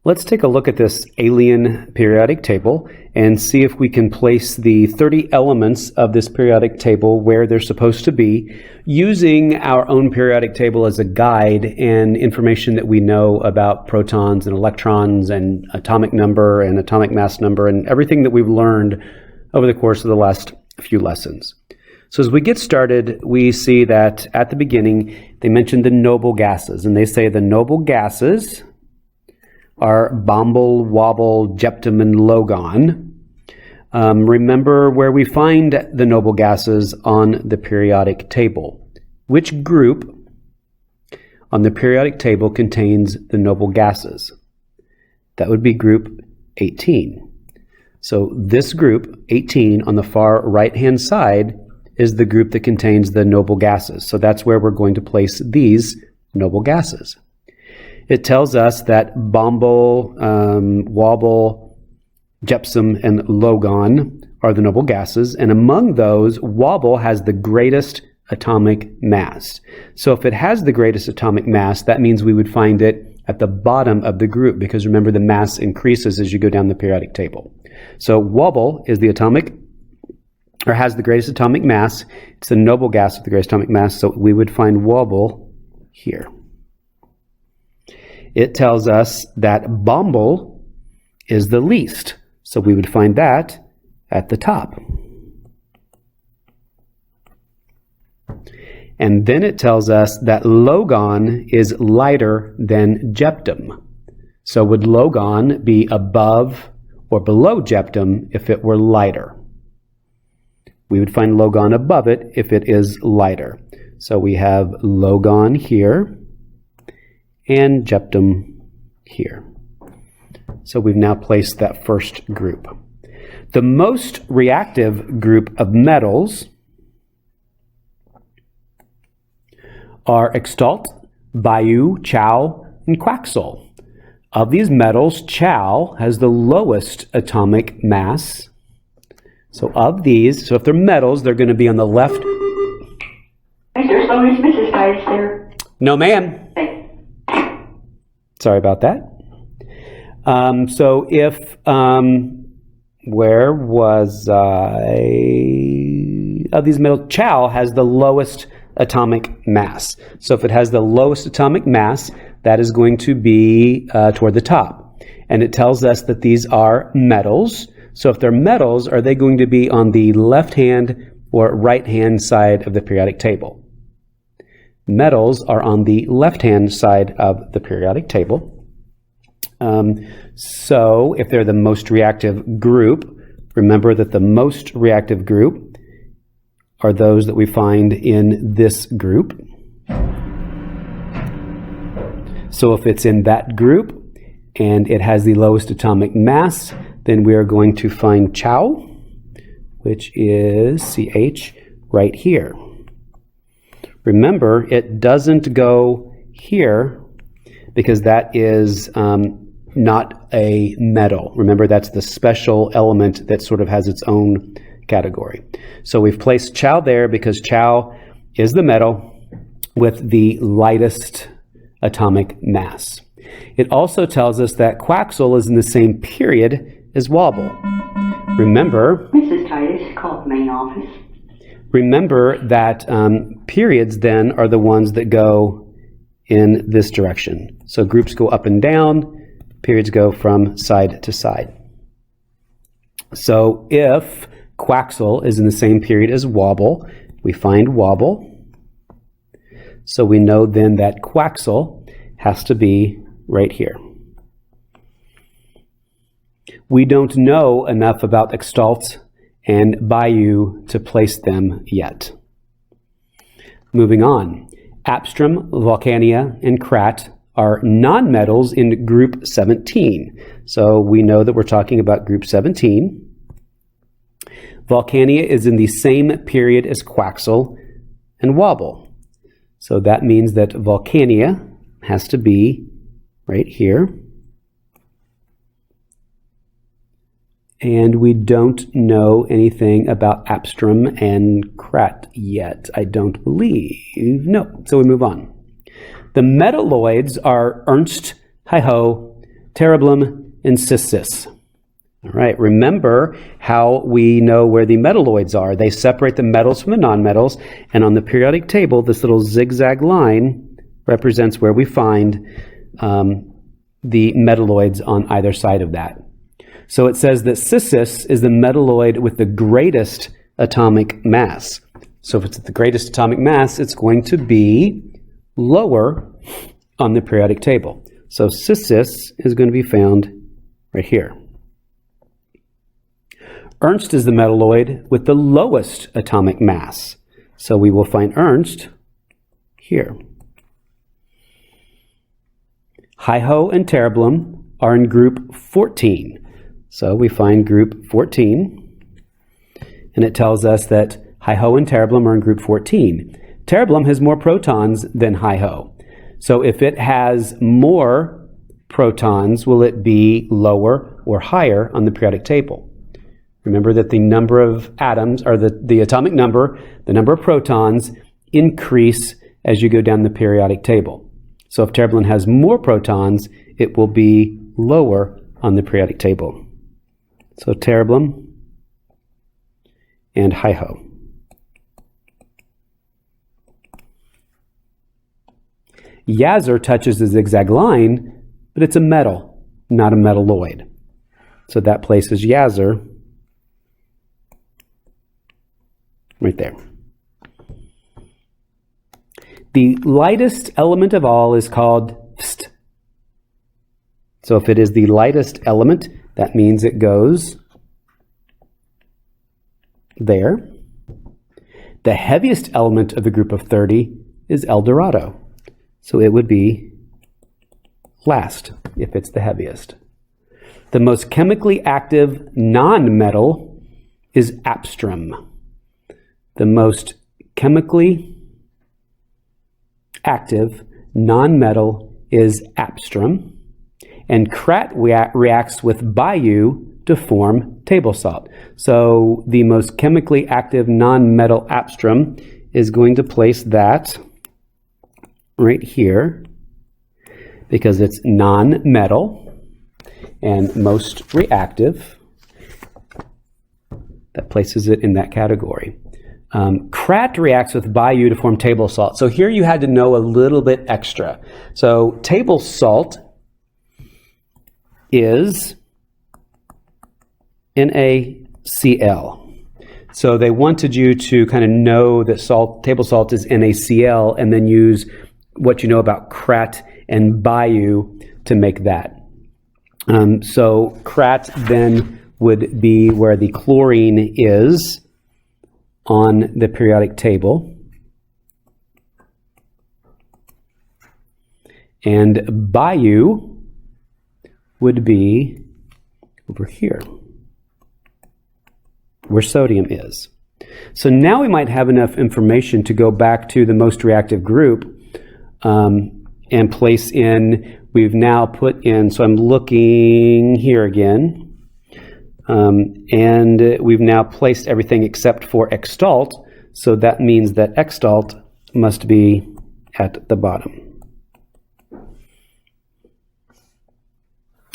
Let's take a look at this alien periodic table and see if we can place the 30 elements of this periodic table where they're supposed to be, using our own periodic table as a guide and information that we know about protons and electrons and atomic number and atomic mass number and everything that we've learned over the course of the last few lessons. So as we get started, we see that at the beginning they mentioned the noble gases, and they say the noble gases are Bomble, Wobble, Gyptum, and Logon. Remember where we find the noble gases on the periodic table. Which group on the periodic table contains the noble gases? That would be group 18. So this group, 18, on the far right-hand side, is the group that contains the noble gases. So that's where we're going to place these noble gases. It tells us that Bomble, Wobble, Gypsum, and Logon are the noble gases, and among those, Wobble has the greatest atomic mass. So if it has the greatest atomic mass, that means we would find it at the bottom of the group, because remember, the mass increases as you go down the periodic table. So Wobble is the atomic, or has the greatest atomic mass. It's the noble gas with the greatest atomic mass, so we would find Wobble here. It tells us that Bomble is the least, so we would find that at the top. And then it tells us that Logon is lighter than Gyptum. So would Logon be above or below Gyptum if it were lighter? We would find Logon above it if it is lighter. So we have Logon here and Gyptum here. So we've now placed that first group. The most reactive group of metals are Xtalt, Biu, Chau, and Quaxel. Of these metals, Chau has the lowest atomic mass. So of these, so if they're metals, they're going to be on the left. Mr. Sloan, is Mrs. Titus there? No, ma'am. Thanks. Sorry about that. So if, where was I? Of these metals, Chau has the lowest atomic mass. So if it has the lowest atomic mass, that is going to be toward the top. And it tells us that these are metals. So if they're metals, are they going to be on the left-hand or right-hand side of the periodic table? Metals are on the left-hand side of the periodic table. So if they're the most reactive group, remember that the most reactive group are those that we find in this group. So if it's in that group and it has the lowest atomic mass, then we are going to find Chau, which is CH right here. Remember, it doesn't go here because that is not a metal. Remember, that's the special element that sort of has its own category. So we've placed Chau there because Chau is the metal with the lightest atomic mass. It also tells us that Quaxel is in the same period as Wobble. Remember, Mrs. Titus called main office. Remember that periods then are the ones that go in this direction. So groups go up and down, periods go from side to side. So if Quaxel is in the same period as Wobble, we find Wobble. So we know then that Quaxel has to be right here. We don't know enough about Xtalt and Biu to place them yet. Moving on, Apstrum, Vulcania, and Krat are nonmetals in group 17. So we know that we're talking about group 17. Vulcania is in the same period as Quaxel and Wobble. So that means that Vulcania has to be right here. And we don't know anything about Apstrum and Krat yet, I don't believe. No, so we move on. The metalloids are Ernst, Hi-Ho, Tereblum, and cis. All right, remember how we know where the metalloids are. They separate the metals from the nonmetals, and on the periodic table, this little zigzag line represents where we find the metalloids on either side of that. So it says that cis is the metalloid with the greatest atomic mass. So if it's at the greatest atomic mass, it's going to be lower on the periodic table. So cis is going to be found right here. Ernst is the metalloid with the lowest atomic mass. So we will find Ernst here. HiHo and Tereblum are in group 14. So we find group 14, and it tells us that HiHo and Tereblum are in group 14. Tereblum has more protons than HiHo. So if it has more protons, will it be lower or higher on the periodic table? Remember that the number of atoms, or the atomic number, the number of protons, increase as you go down the periodic table. So if Tereblum has more protons, it will be lower on the periodic table. So Tereblum and HiHo. Yazur touches the zigzag line, but it's a metal, not a metalloid. So that places Yazur right there. The lightest element of all is called St. So if it is the lightest element, that means it goes there. The heaviest element of the group of 30 is El Dorado. So it would be last if it's the heaviest. The most chemically active non-metal is Apstrom. The most chemically active non-metal is Apstrom. And Krat reacts with Biu to form table salt. So the most chemically active non-metal Apstrom is going to place that right here because it's non-metal and most reactive. That places it in that category. Krat reacts with Biu to form table salt. So here you had to know a little bit extra. So table salt is NaCl. So they wanted you to kind of know that table salt is NaCl and then use what you know about Krat and Biu to make that. So Krat then would be where the chlorine is on the periodic table. And Biu would be over here, where sodium is. So now we might have enough information to go back to the most reactive group and place in, we've now put in, so I'm looking here again, and we've now placed everything except for Xtalt, so that means that Xtalt must be at the bottom.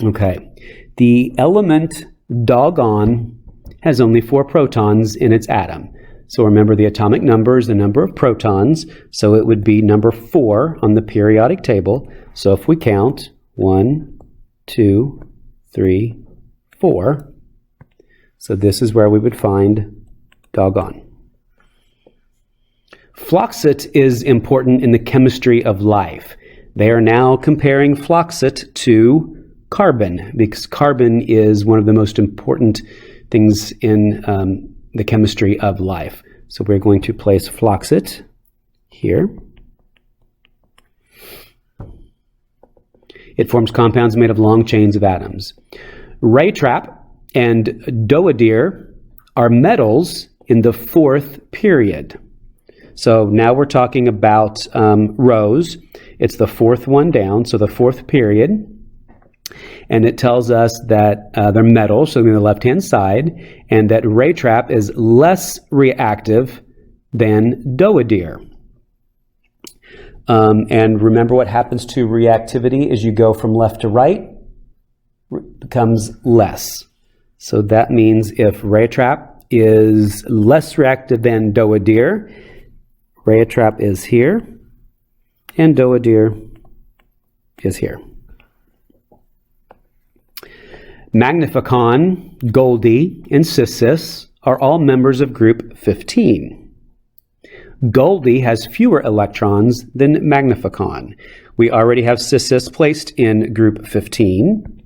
Okay, the element doggone has only 4 protons in its atom. So remember the atomic number is the number of protons, so it would be number 4 on the periodic table. So if we count 1, 2, 3, 4, so this is where we would find doggone. Floxit is important in the chemistry of life. They are now comparing floxit to carbon, because carbon is one of the most important things in the chemistry of life. So we're going to place floxit here. It forms compounds made of long chains of atoms. Raytrap and doadir are metals in the 4th period. So now we're talking about rows. It's the 4th one down, so the 4th period. And it tells us that they're metals, so on the left-hand side, and that Raytrap is less reactive than doadir. And remember what happens to reactivity as you go from left to right? becomes less. So that means if Rheatrap is less reactive than Doadir, Rheatrap is here, and Doadir is here. Magnificon, Goldie, and Cissis are all members of group 15. Goldie has fewer electrons than Magnificon. We already have Cissis placed in group 15.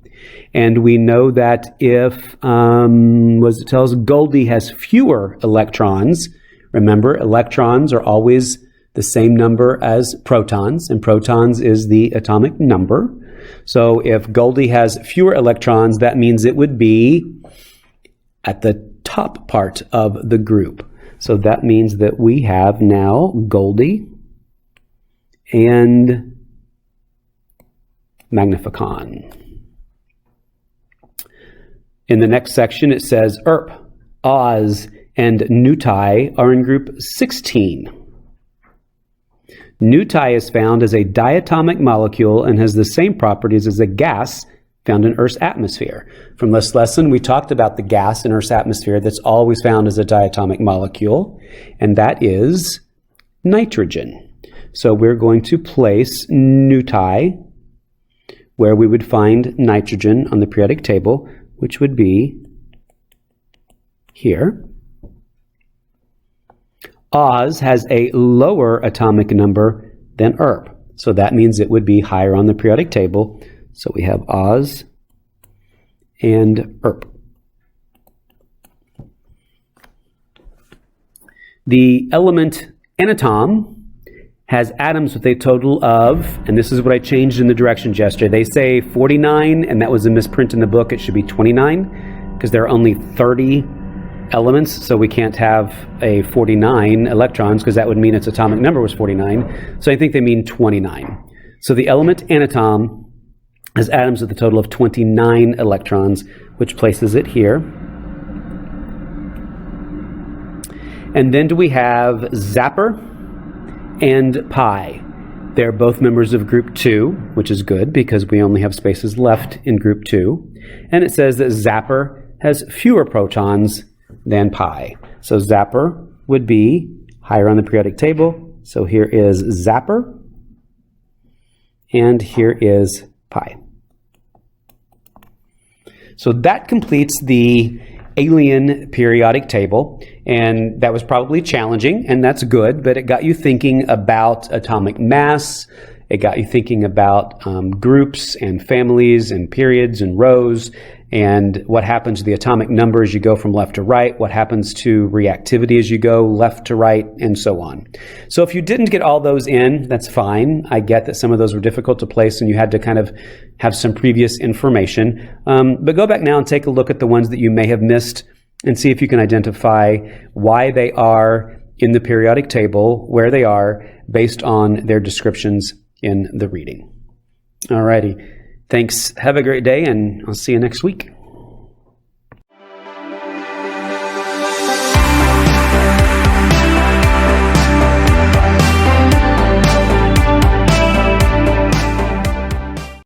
And we know that if, what it tells, Goldie has fewer electrons, remember, electrons are always the same number as protons, and protons is the atomic number. So if Goldie has fewer electrons, that means it would be at the top part of the group. So that means that we have now Goldie and Magnificon. In the next section, it says Oz, and Nutai are in group 16. Nutai is found as a diatomic molecule and has the same properties as a gas found in Earth's atmosphere. From this lesson, we talked about the gas in Earth's atmosphere that's always found as a diatomic molecule, and that is nitrogen. So we're going to place Nutai where we would find nitrogen on the periodic table, which would be here. Oz has a lower atomic number than Erp, so that means it would be higher on the periodic table. So we have Oz and Erp. The element Anatom has atoms with a total of, and this is what I changed in the directions yesterday. They say 49, and that was a misprint in the book. It should be 29 because there are only 30 elements, so we can't have a 49 electrons because that would mean its atomic number was 49. So I think they mean 29. So the element Anatom has atoms with a total of 29 electrons, which places it here. And then do we have Zapper and Pi. They're both members of group 2, which is good because we only have spaces left in group 2. And it says that Zapper has fewer protons than Pi. So Zapper would be higher on the periodic table. So here is Zapper, and here is Pi. So that completes the alien periodic table, and that was probably challenging, and that's good, but it got you thinking about atomic mass. It got you thinking about groups and families and periods and rows, and what happens to the atomic number as you go from left to right, what happens to reactivity as you go left to right, and so on. So if you didn't get all those in, that's fine. I get that some of those were difficult to place and you had to kind of have some previous information. But go back now and take a look at the ones that you may have missed and see if you can identify why they are in the periodic table, where they are, based on their descriptions in the reading. Alrighty. Thanks. Have a great day, and I'll see you next week.